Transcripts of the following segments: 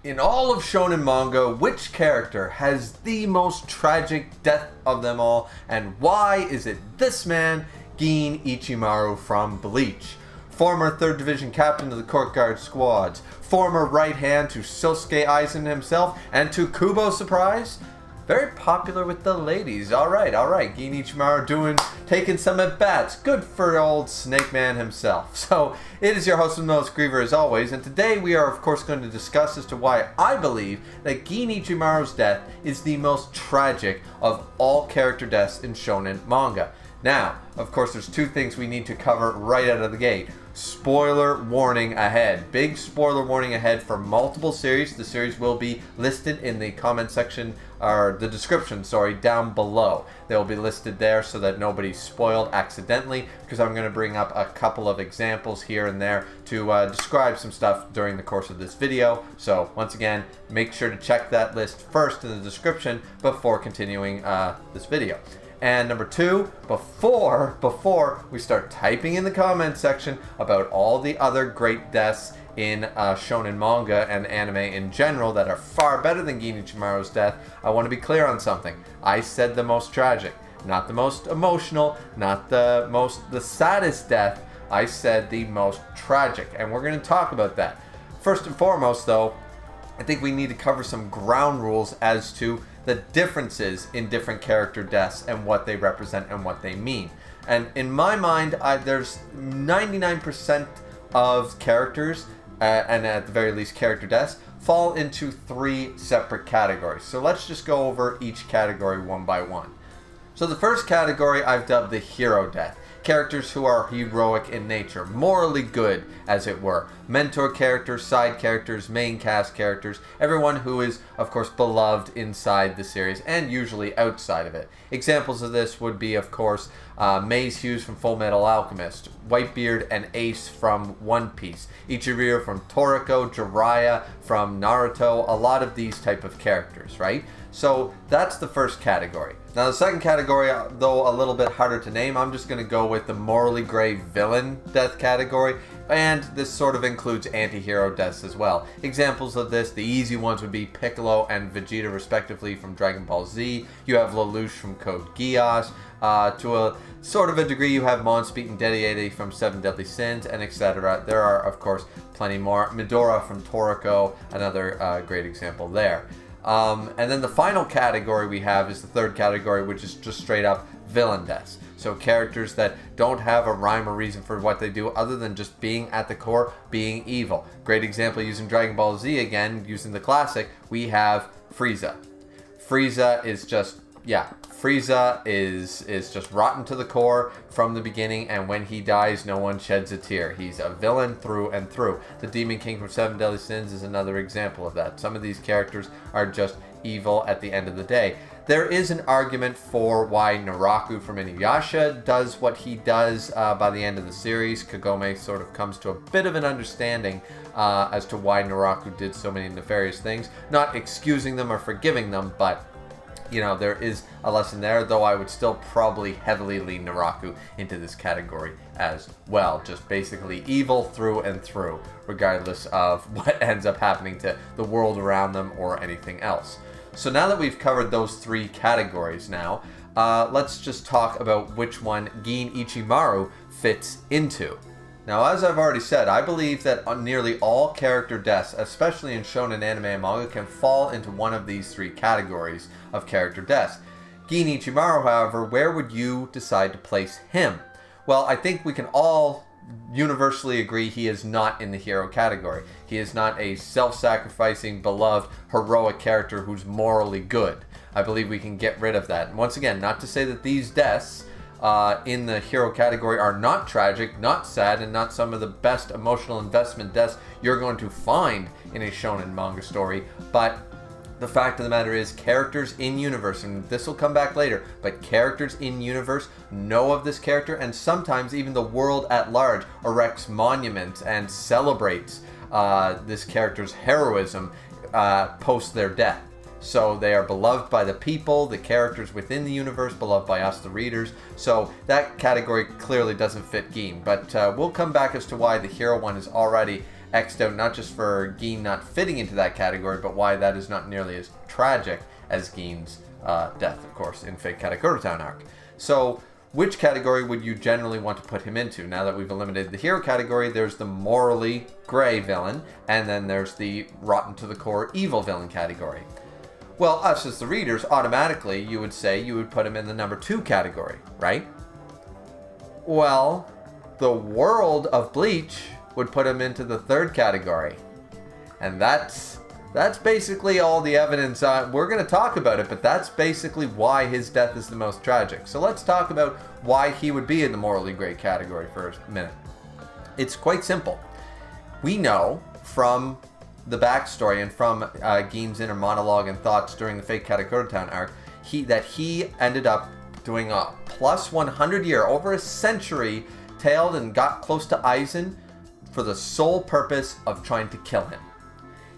In all of Shonen manga, which character has the most tragic death of them all, and why is it this man, Gin ICHIMARU from BLEACH? Former 3rd Division captain of the Court Guard squads, former right hand to Silsuke Aizen himself, and to Kubo's surprise, very popular with the ladies. Alright, Gin ICHIMARU taking some at-bats. Good for old Snake Man himself. So, it is your host of the most, Griever, as always, and today we are, of course, going to discuss as to why I believe that Gin ICHIMARU's death is the most tragic of all character deaths in Shonen manga. Now, of course, there's two things we need to cover right out of the gate. Spoiler warning ahead. Big spoiler warning ahead for multiple series. The series will be listed in the comment section, or the description, down below. They'll be listed there so that nobody's spoiled accidentally, because I'm going to bring up a couple of examples here and there to describe some stuff during the course of this video. So, once again, make sure to check that list first in the description before continuing this video. And number two, before we start typing in the comment section about all the other great deaths in shonen manga and anime in general that are far better than Gin ICHIMARU's death, I want to be clear on something. I said the most tragic, not the most emotional, not the saddest death. I said the most tragic, and we're going to talk about that. First and foremost, though, I think we need to cover some ground rules as to the differences in different character deaths and what they represent and what they mean. And in my mind, there's 99% of characters, and at the very least character deaths, fall into three separate categories. So let's just go over each category one by one. So the first category I've dubbed the hero death. Characters who are heroic in nature, morally good, as it were. Mentor characters, side characters, main cast characters, everyone who is, of course, beloved inside the series and usually outside of it. Examples of this would be, of course, Maze Hughes from Fullmetal Alchemist, Whitebeard and Ace from One Piece, Ichiro from Toriko, Jiraiya from Naruto, a lot of these type of characters, right? So that's the first category. Now the second category, though a little bit harder to name, I'm just going to go with the morally gray villain death category, and this sort of includes anti-hero deaths as well. Examples of this, the easy ones would be Piccolo and Vegeta respectively from DragonBall Z. You have Lelouch from Code Geass. To a sort of a degree, you have Monspeed and Dediede from Seven Deadly Sins, and etc. There are, of course, plenty more. Midora from Toriko, another great example there. And then the final category we have is the third category, which is just straight up villain deaths. So characters that don't have a rhyme or reason for what they do other than just being at the core, being evil. Great example using Dragon Ball Z again, using the classic, we have Frieza. Frieza is just, Frieza is just rotten to the core from the beginning, and when he dies, no one sheds a tear. He's a villain through and through. The Demon King from Seven Deadly Sins is another example of that. Some of these characters are just evil at the end of the day. There is an argument for why Naraku from InuYasha does what he does by the end of the series. Kagome sort of comes to a bit of an understanding as to why Naraku did so many nefarious things. Not excusing them or forgiving them, but you know, there is a lesson there, though I would still probably heavily lean Naraku into this category as well. Just basically evil through and through, regardless of what ends up happening to the world around them or anything else. So now that we've covered those three categories now, let's just talk about which one Gin ICHIMARU fits into. Now, as I've already said, I believe that nearly all character deaths, especially in shonen anime and manga, can fall into one of these three categories of character deaths. Gin ICHIMARU, however, where would you decide to place him? Well, I think we can all universally agree he is not in the hero category. He is not a self-sacrificing, beloved, heroic character who's morally good. I believe we can get rid of that. And once again, not to say that these deaths in the hero category are not tragic, not sad, and not some of the best emotional investment deaths you're going to find in a shonen manga story, but the fact of the matter is, characters in universe, and this will come back later, but characters in universe know of this character, and sometimes even the world at large erects monuments and celebrates this character's heroism post their death. So they are beloved by the people, the characters within the universe, beloved by us, the readers. So that category clearly doesn't fit Gin. But we'll come back as to why the hero one is already X'd out not just for Gin not fitting into that category, but why that is not nearly as tragic as Gin's death, of course, in Fate Katakuri Town arc. So, which category would you generally want to put him into? Now that we've eliminated the hero category, there's the morally gray villain, and then there's the rotten to the core evil villain category. Well, us as the readers, automatically, you would say you would put him in the number 2 category, right? Well, the world of Bleach would put him into the 3rd category. And that's basically all the evidence. We're going to talk about it, but that's basically why his death is the most tragic. So let's talk about why he would be in the morally gray category for a minute. It's quite simple. We know from the backstory and from Gin's inner monologue and thoughts during the Fate Katakuri Town arc, that he ended up doing a plus 100 year, over a century, tailed and got close to Aizen for the sole purpose of trying to kill him.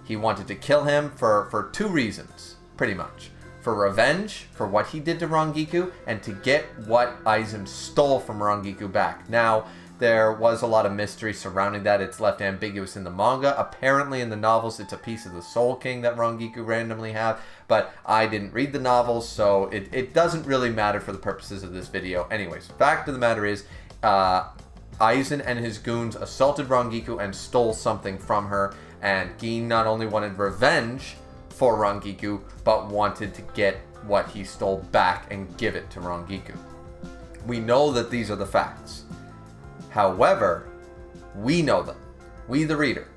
He wanted to kill him for 2 reasons, pretty much. For revenge, for what he did to Rangiku, and to get what Aizen stole from Rangiku back. Now, there was a lot of mystery surrounding that. It's left ambiguous in the manga. Apparently in the novels, it's a piece of the Soul King that Rangiku randomly have. But I didn't read the novels, so it doesn't really matter for the purposes of this video. Anyways, fact of the matter is, Aizen and his goons assaulted Rangiku and stole something from her. And Gin not only wanted revenge for Rangiku, but wanted to get what he stole back and give it to Rangiku. We know that these are the facts. However, we know them. We, the reader.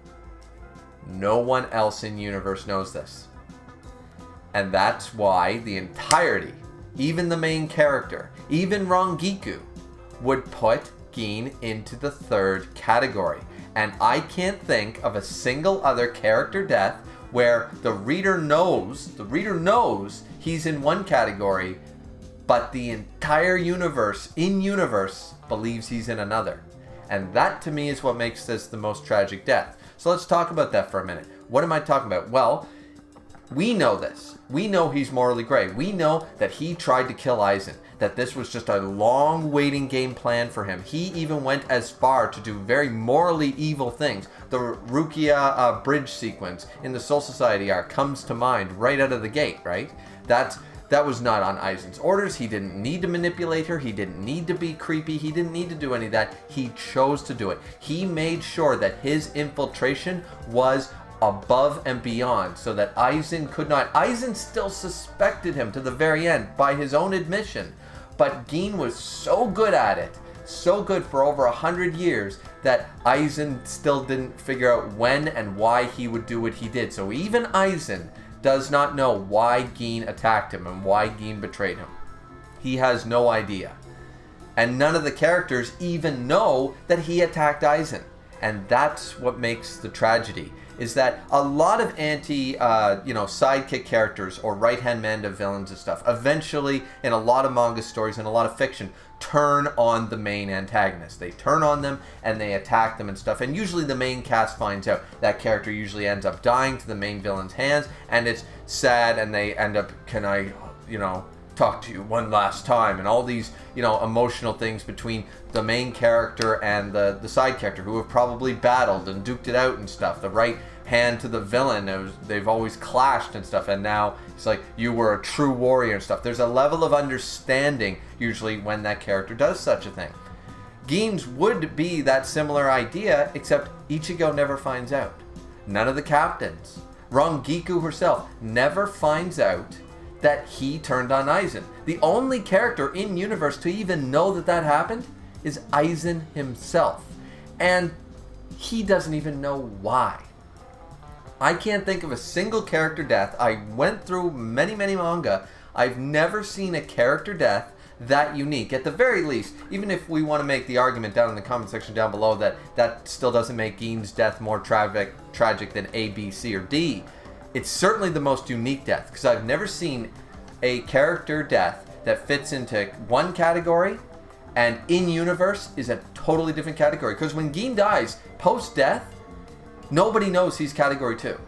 No one else in universe knows this. And that's why the entirety, even the main character, even Rangiku, would put Gin into the 3rd category. And I can't think of a single other character death where the reader knows he's in one category, but the entire universe, in-universe, believes he's in another. And that, to me, is what makes this the most tragic death. So let's talk about that for a minute. What am I talking about? Well, we know this. We know he's morally gray. We know that he tried to kill Aizen, that this was just a long waiting game plan for him. He even went as far to do very morally evil things. The Rukia bridge sequence in the Soul Society arc comes to mind right out of the gate, right? That was not on Aizen's orders. He didn't need to manipulate her. He didn't need to be creepy. He didn't need to do any of that. He chose to do it. He made sure that his infiltration was above and beyond so that Aizen could not. Aizen still suspected him to the very end by his own admission. But Gin was so good at it, so good for over 100 years, that Aizen still didn't figure out when and why he would do what he did. So even Aizen does not know why Gin attacked him and why Gin betrayed him. He has no idea. And none of the characters even know that he attacked Aizen. And that's what makes the tragedy, is that a lot of sidekick characters or right-hand man to villains and stuff, eventually, in a lot of manga stories and a lot of fiction, turn on the main antagonist. They turn on them and they attack them and stuff. And usually the main cast finds out. That character usually ends up dying to the main villain's hands, and it's sad, and they end up, can I, talk to you one last time, and all these, emotional things between the main character and the side character who have probably battled and duked it out and stuff. The right hand to the villain, they've always clashed and stuff, and now it's like, you were a true warrior and stuff. There's a level of understanding usually when that character does such a thing. Gin's would be that similar idea, except Ichigo never finds out. None of the captains. Rangiku herself never finds out that he turned on Aizen. The only character in universe to even know that happened is Aizen himself. And he doesn't even know why. I can't think of a single character death. I went through many manga. I've never seen a character death that unique. At the very least, even if we want to make the argument down in the comment section down below that still doesn't make Gin's death more tragic than A, B, C, or D, it's certainly the most unique death, because I've never seen a character death that fits into one category and in universe is a totally different category. Because when Gin dies, post-death, nobody knows he's category 2.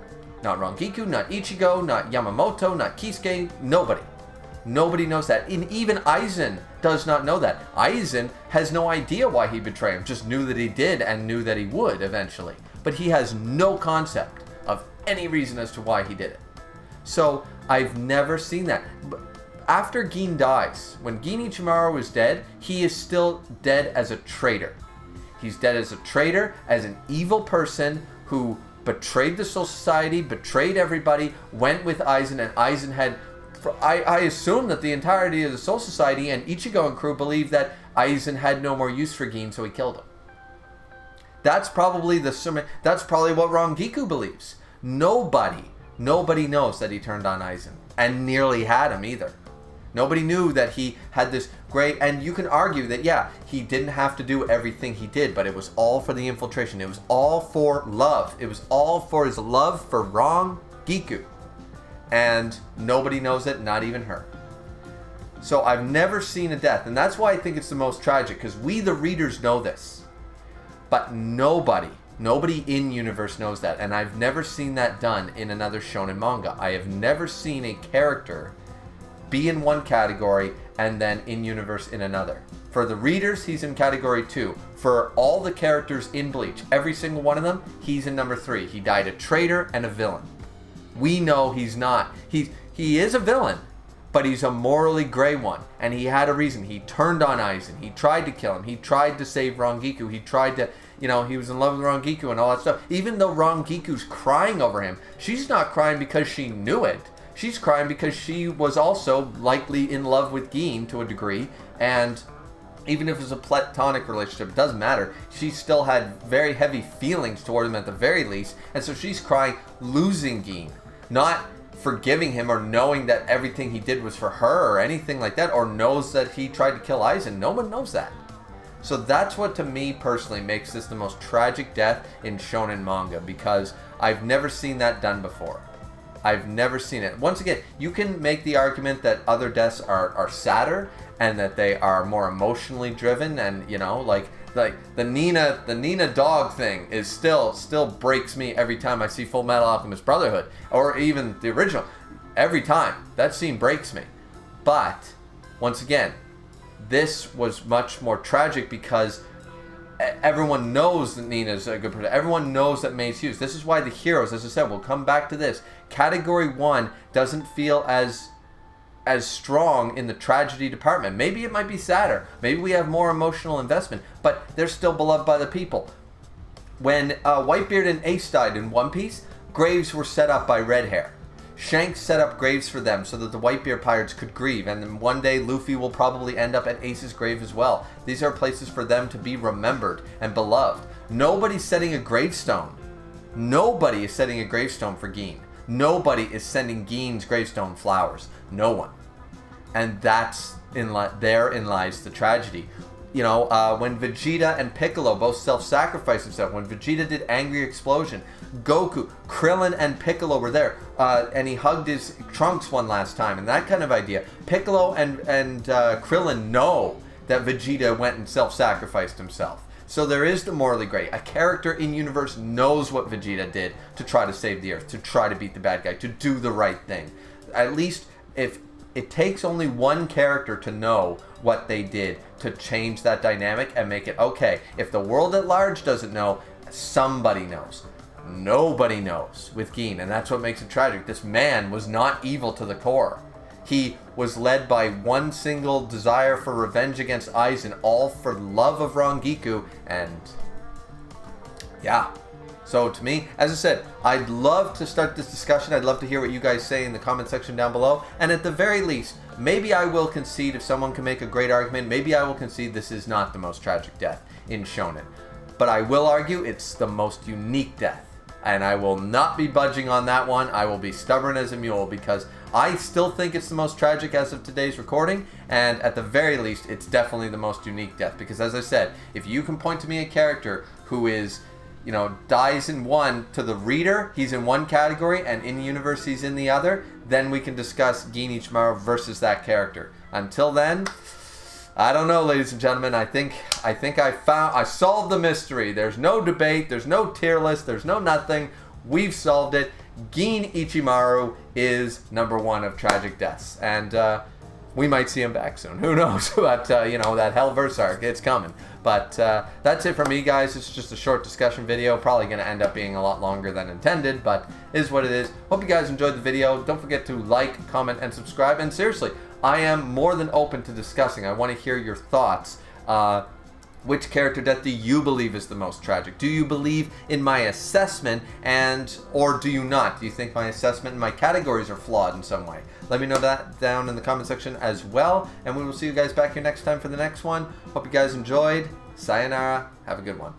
Not Rangiku, not Ichigo, not Yamamoto, not Kisuke, nobody. Nobody knows that. And even Aizen does not know that. Aizen has no idea why he betrayed him, just knew that he did and knew that he would eventually. but he has no concept of any reason as to why he did it. So I've never seen that. After Gin dies, when Gin Ichimaru is dead, he is still dead as a traitor. He's dead as a traitor, as an evil person who betrayed the Soul Society, betrayed everybody, went with Aizen, and Aizen had... I assume that the entirety of the Soul Society and Ichigo and crew believed that Aizen had no more use for Gin, so he killed him. That's probably what Rangiku believes. Nobody knows that he turned on Aizen, and nearly had him either. Nobody knew that he had this great, and you can argue that, yeah, he didn't have to do everything he did, but it was all for the infiltration. It was all for love. It was all for his love for Rangiku. And nobody knows it, not even her. So I've never seen a death, and that's why I think it's the most tragic, because we, the readers, know this. But nobody in universe knows that, and I've never seen that done in another shonen manga. I have never seen a character be in one category and then in universe in another. For the readers, he's in category 2. For all the characters in Bleach, every single one of them, he's in number 3. He died a traitor and a villain. We know he's not. He is a villain, but he's a morally gray one, and he had a reason. He turned on Aizen. He tried to kill him. He tried to save Rangiku. He tried to, he was in love with Rangiku and all that stuff. Even though Rangiku's crying over him, she's not crying because she knew it. She's crying because she was also likely in love with Gin to a degree, and even if it was a platonic relationship, it doesn't matter. She still had very heavy feelings toward him at the very least, and so she's crying losing Gin, not forgiving him or knowing that everything he did was for her or anything like that, or knows that he tried to kill Aizen. No one knows that. So that's what, to me personally, makes this the most tragic death in shonen manga, because I've never seen that done before. I've never seen it. Once again, you can make the argument that other deaths are sadder and that they are more emotionally driven, and like the Nina dog thing is still breaks me every time I see Full Metal Alchemist Brotherhood, or even the original. Every time that scene breaks me. But once again, this was much more tragic because everyone knows that Nina's a good person. Everyone knows that May's Hughes. This is why the heroes, as I said, we'll come back to this. Category 1 doesn't feel as strong in the tragedy department. Maybe it might be sadder. Maybe we have more emotional investment, but they're still beloved by the people. When Whitebeard and Ace died in One Piece, graves were set up by Red Hair. Shanks set up graves for them so that the Whitebeard pirates could grieve, and then one day Luffy will probably end up at Ace's grave as well. These are places for them to be remembered and beloved. Nobody's setting a gravestone. Nobody is setting a gravestone for Gin. Nobody is sending Gin's gravestone flowers. No one. And therein lies the tragedy. When Vegeta and Piccolo both self-sacrificed themselves, when Vegeta did Angry Explosion, Goku, Krillin, and Piccolo were there, and he hugged his Trunks one last time, and that kind of idea. Piccolo and Krillin know that Vegeta went and self-sacrificed himself. So there is the morally gray. A character in universe knows what Vegeta did to try to save the Earth, to try to beat the bad guy, to do the right thing. At least if it takes only one character to know what they did to change that dynamic and make it okay. If the world at large doesn't know, somebody knows. Nobody knows with Gin, and that's what makes it tragic. This man was not evil to the core. He was led by one single desire for revenge against Aizen, all for love of Rangiku, and yeah. So to me, as I said, I'd love to start this discussion. I'd love to hear what you guys say in the comment section down below. And at the very least, maybe I will concede, if someone can make a great argument, maybe I will concede this is not the most tragic death in Shonen. But I will argue it's the most unique death. And I will not be budging on that one. I will be stubborn as a mule because I still think it's the most tragic as of today's recording. And at the very least, it's definitely the most unique death. Because as I said, if you can point to me a character who is, dies in one, to the reader, he's in one category, and in universe, he's in the other, then we can discuss Gin Ichimaru versus that character. Until then, I don't know, ladies and gentlemen. I think I solved the mystery. There's no debate. There's no tier list. There's no nothing. We've solved it. Gin Ichimaru is number 1 of tragic deaths. And we might see him back soon. Who knows? But, you know, that Hellverse arc, it's coming. But that's it for me, guys. It's just a short discussion video. Probably going to end up being a lot longer than intended, but it is what it is. Hope you guys enjoyed the video. Don't forget to like, comment, and subscribe. And seriously, I am more than open to discussing. I want to hear your thoughts. Which character death do you believe is the most tragic? Do you believe in my assessment, or do you not? Do you think my assessment and my categories are flawed in some way? Let me know that down in the comment section as well, and we will see you guys back here next time for the next one. Hope you guys enjoyed. Sayonara. Have a good one.